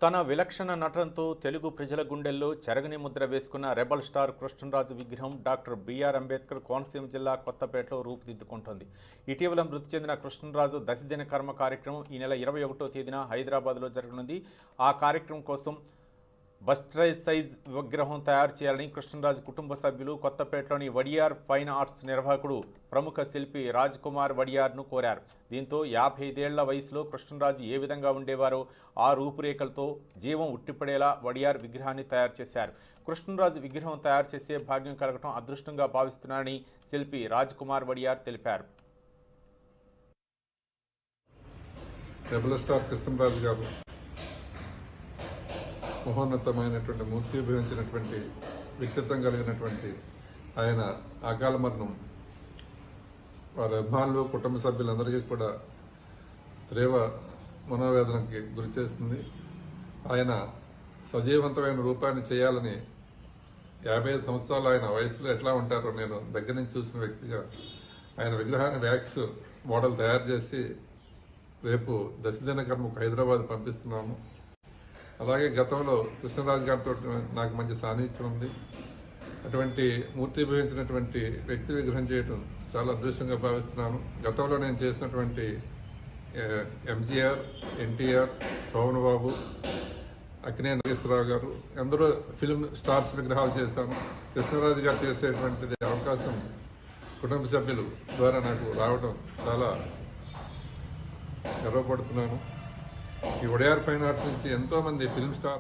తన విలక్షణ నటనతో తెలుగు ప్రజల గుండెల్లో చెరగని ముద్ర వేసుకున్న రెబల్ స్టార్ కృష్ణరాజు విగ్రహం డాక్టర్ బిఆర్ అంబేద్కర్ కోనసీమ జిల్లా కొత్తపేటలో రూపుదిద్దుకుంటోంది. ఇటీవల మృతి చెందిన కృష్ణరాజు దశదిన కర్మ కార్యక్రమం ఈ నెల 21వ తేదీన హైదరాబాద్లో జరగనుంది. ఆ కార్యక్రమం కోసం బస్టరైజ్ సైజ్ విగ్రహం తయారు చేయాలని కృష్ణరాజు కుటుంబ సభ్యులు కొత్తపేటలోని వడియార్ ఫైన్ ఆర్ట్స్ నిర్వాహకుడు ప్రముఖ శిల్పి రాజ్ కుమార్ వడియార్ను కోరారు. దీంతో 55 ఏళ్ల వయసులో కృష్ణరాజు ఏ విధంగా ఉండేవారో ఆ రూపురేఖలతో జీవం ఉట్టిపడేలా వడియార్ విగ్రహాన్ని తయారు చేశారు. కృష్ణరాజు విగ్రహం తయారు చేసే భాగ్యం కలగటం అదృష్టంగా భావిస్తున్నారని శిల్పి రాజ్ కుమార్ వడియార్ తెలిపారు. రెబల్ స్టార్ కృష్ణరాజు గారు మహోన్నతమైనటువంటి మూర్తిభవించినటువంటి వ్యక్తిత్వం కలిగినటువంటి ఆయన అకాల మరణం వారి అభిమానులు కుటుంబ సభ్యులందరికీ కూడా తీవ్ర మనోవేదనకి గురి చేస్తుంది. ఆయన సజీవంతమైన రూపాన్ని చేయాలని 55 సంవత్సరాలు ఆయన వయసులో ఎట్లా ఉంటారో నేను దగ్గర నుంచి చూసిన వ్యక్తిగా ఆయన విగ్రహాన్ని వ్యాక్స్ మోడల్ తయారు చేసి రేపు దశదిన కర్మకు హైదరాబాద్ పంపిస్తున్నాము. అలాగే గతంలో కృష్ణరాజు గారితో నాకు మంచి సాన్నిధ్యం ఉంది. అటువంటి మూర్తి భవించినటువంటి వ్యక్తి విగ్రహం చేయడం చాలా అదృష్టంగా భావిస్తున్నాను. గతంలో నేను చేసినటువంటి ఎంజీఆర్, ఎన్టీఆర్, శోభన్ బాబు, అక్కినేని నాగేశ్వరరావు గారు ఎందరో ఫిల్మ్ స్టార్స్ విగ్రహాలు చేశాను. కృష్ణరాజు గారు చేసేటువంటిది అవకాశం కుటుంబ సభ్యులు ద్వారా నాకు రావడం చాలా గర్వపడుతున్నాను. ఈ వడియార్ ఫైన్ ఆర్ట్స్ నుంచి ఎంతోమంది ఫిల్మ్ స్టార్